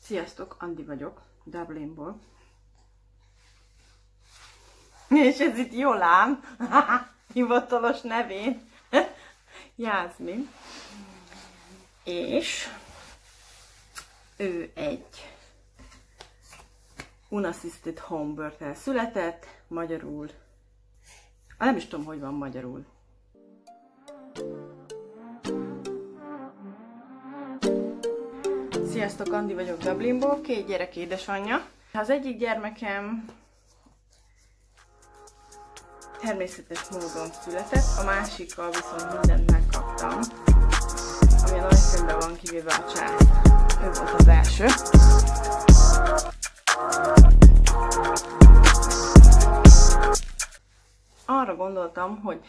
Sziasztok, Andi vagyok, Dublinból. És ez itt Jolán, hivatalos nevén, Jászmin. És ő egy unassisted home birth-tel született, magyarul, nem is tudom, hogy van magyarul. Sziasztok, Andi vagyok Dublinból, 2 gyerek édesanyja. Az egyik gyermekem természetes módon született, a másikkal viszont mindent megkaptam, ami a nagykönyvben van kivéve a csász. Ő volt az első. Arra gondoltam, hogy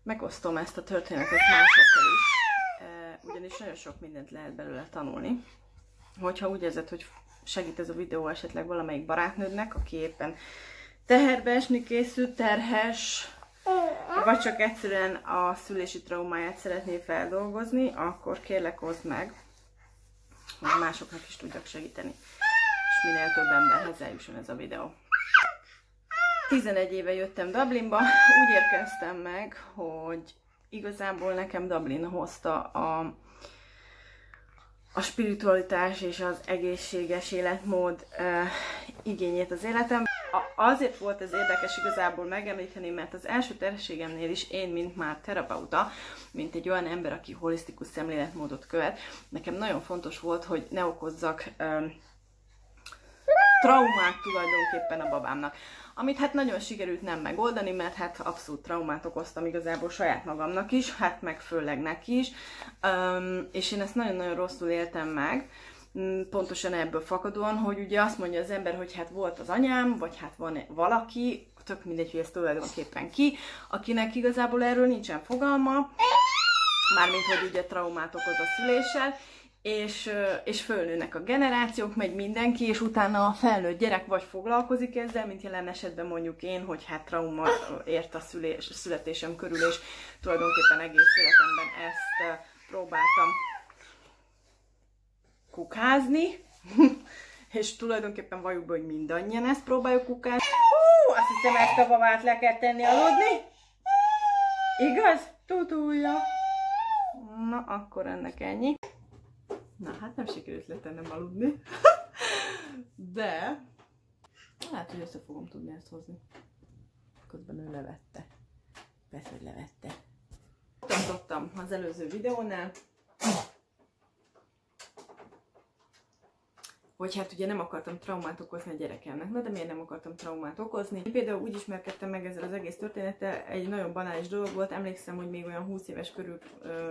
megosztom ezt a történetet másokkal is, ugyanis nagyon sok mindent lehet belőle tanulni. Hogyha úgy érzed, hogy segít ez a videó esetleg valamelyik barátnődnek, aki éppen teherbe esni készül, terhes, vagy csak egyszerűen a szülési traumáját szeretné feldolgozni, akkor kérlek oszd meg, hogy másoknak is tudjak segíteni, és minél több emberhez eljusson ez a videó. 11 éve jöttem Dublinba, úgy érkeztem meg, hogy igazából nekem Dublin hozta a spiritualitás és az egészséges életmód igényét az életem. Azért volt ez érdekes igazából megemlíteni, mert az első terhességemnél is én, mint már terapeuta, mint egy olyan ember, aki holisztikus szemléletmódot követ, nekem nagyon fontos volt, hogy ne okozzak traumát tulajdonképpen a babámnak. Amit hát nagyon sikerült nem megoldani, mert hát abszolút traumát okoztam igazából saját magamnak is, hát meg főleg neki is, és én ezt nagyon-nagyon rosszul éltem meg, pontosan ebből fakadóan, hogy ugye azt mondja az ember, hogy hát volt az anyám, vagy hát van valaki, tök mindegy, hogy ez tulajdonképpen ki, akinek igazából erről nincsen fogalma, mármint, hogy ugye traumát okoz a szüléssel, és fölnőnek a generációk, megy mindenki, és utána a felnőtt gyerek vagy foglalkozik ezzel, mint jelen esetben mondjuk én, hogy hát trauma ért a születésem körül, és tulajdonképpen egész életemben ezt próbáltam kukázni, és tulajdonképpen valljuk be, hogy mindannyian ezt próbáljuk kukázni. Azt hiszem, ezt a babát le kell tenni aludni. Igaz? Tutulja. Na, akkor ennek ennyi. Na, hát nem sikerült letennem aludni. De lehet, hogy össze fogom tudni ezt hozni. Közben ő levette. Persze, hogy levette. Tartottam az előző videónál, hogy hát ugye nem akartam traumát okozni a gyerekemnek. Na de miért nem akartam traumát okozni? Én például úgy ismerkedtem meg ezzel az egész történettel, egy nagyon banális dolog volt, emlékszem, hogy még olyan 20 éves körül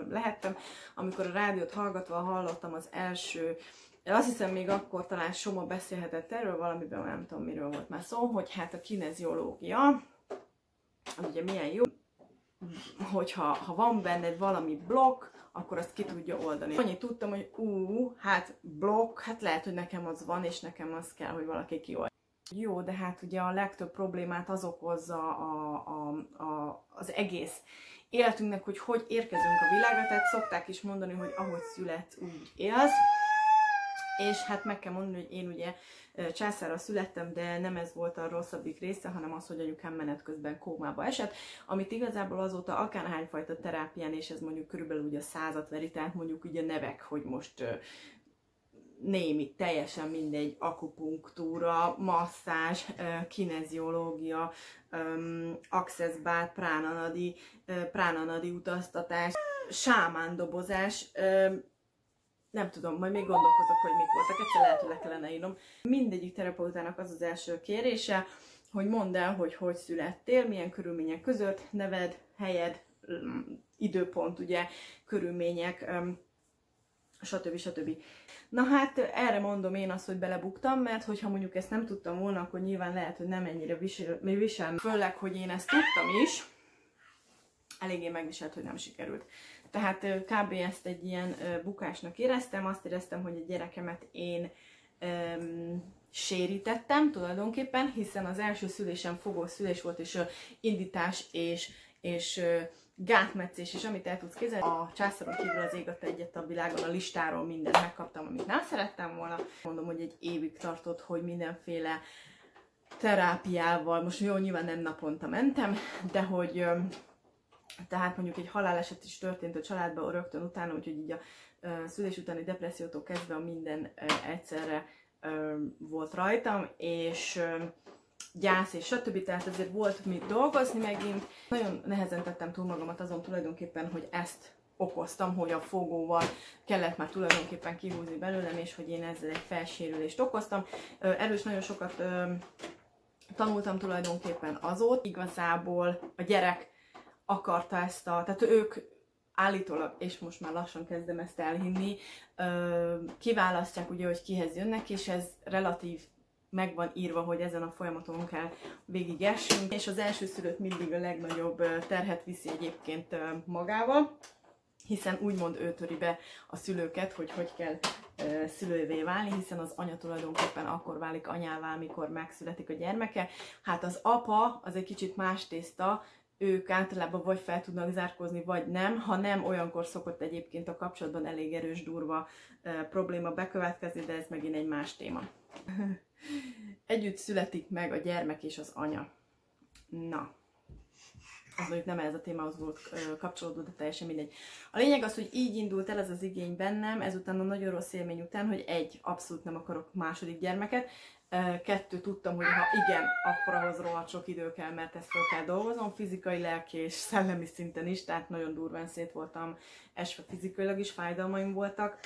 lehettem, amikor a rádiót hallgatva hallottam az első, azt hiszem még akkor talán Soma beszélhetett erről, valamiben nem tudom miről volt már szó, hogy hát a kineziológia, ugye milyen jó, hogyha van benned valami blokk, akkor azt ki tudja oldani. Annyit tudtam, hogy hát blokk, hát lehet, hogy nekem az van, és nekem az kell, hogy valaki kioldja. Jó, de hát ugye a legtöbb problémát az okozza az egész életünknek, hogy érkezünk a világra, tehát szokták is mondani, hogy ahogy születsz, úgy élsz. És hát meg kell mondani, hogy én ugye császárral születtem, de nem ez volt a rosszabbik része, hanem az, hogy anyukám menet közben kómába esett, amit igazából azóta akárhányfajta terápián, és ez mondjuk körülbelül ugye 100-at veri, tehát mondjuk ugye nevek, hogy most némi, teljesen mindegy, akupunktúra, masszázs, kineziológia, access bar, pránanadi utaztatás, sámándobozás, nem tudom, majd még gondolkozok, hogy mik voltak, egyszer lehet, hogy le kellene írnom. Mindegyik terapeutának az az első kérése, hogy mondd el, hogy születtél, milyen körülmények között, neved, helyed, időpont, ugye, körülmények, stb. Na hát erre mondom én azt, hogy belebuktam, mert hogyha mondjuk ezt nem tudtam volna, akkor nyilván lehet, hogy nem ennyire visel. Főleg, hogy én ezt tudtam is, eléggé megviselt, hogy nem sikerült. Tehát kb. Ezt egy ilyen bukásnak éreztem, azt éreztem, hogy a gyerekemet én sérítettem tulajdonképpen, hiszen az első szülésem fogó szülés volt, és indítás és gátmetszés is, amit el tudsz képzelni. A Császáron kívül az ég adta egyet a világon, a listáról mindent megkaptam, amit nem szerettem volna. Mondom, hogy egy évig tartott, hogy mindenféle terápiával, most jó, nyilván nem naponta mentem, de hogy tehát mondjuk egy haláleset is történt a családban rögtön utána, úgyhogy így a szülés utáni depressziótól kezdve a minden egyszerre volt rajtam, és gyász és stb. Tehát azért volt mit dolgozni megint. Nagyon nehezen tettem túl magamat azon tulajdonképpen, hogy ezt okoztam, hogy a fogóval kellett már tulajdonképpen kihúzni belőlem, és hogy én ezzel egy felsérülést okoztam. Erről is nagyon sokat tanultam tulajdonképpen azóta. Igazából a gyerek akarta ezt tehát ők állítólag, és most már lassan kezdem ezt elhinni, kiválasztják ugye, hogy kihez jönnek, és ez relatív meg van írva, hogy ezen a folyamaton kell végigessünk, és az elsőszülött mindig a legnagyobb terhet viszi egyébként magával, hiszen úgymond ő töri be a szülőket, hogy kell szülővé válni, hiszen az anya tulajdonképpen akkor válik anyává, amikor megszületik a gyermeke. Hát az apa az egy kicsit más tészta, ők általában vagy fel tudnak zárkózni, vagy nem. Ha nem, olyankor szokott egyébként a kapcsolatban elég erős, durva probléma bekövetkezni, de ez megint egy más téma. Együtt születik meg a gyermek és az anya. Na, az mondjuk nem ez a témához volt kapcsolódó, de teljesen mindegy. A lényeg az, hogy így indult el ez az igény bennem, ezután a nagyon rossz élmény után, hogy egy, abszolút nem akarok második gyermeket, kettő, tudtam, hogy ha igen, akkor ahhoz rohadt sok idő kell, mert ezt fel kell dolgoznom, fizikai, lelki és szellemi szinten is, tehát nagyon durván szét voltam esve fizikailag is, fájdalmaim voltak.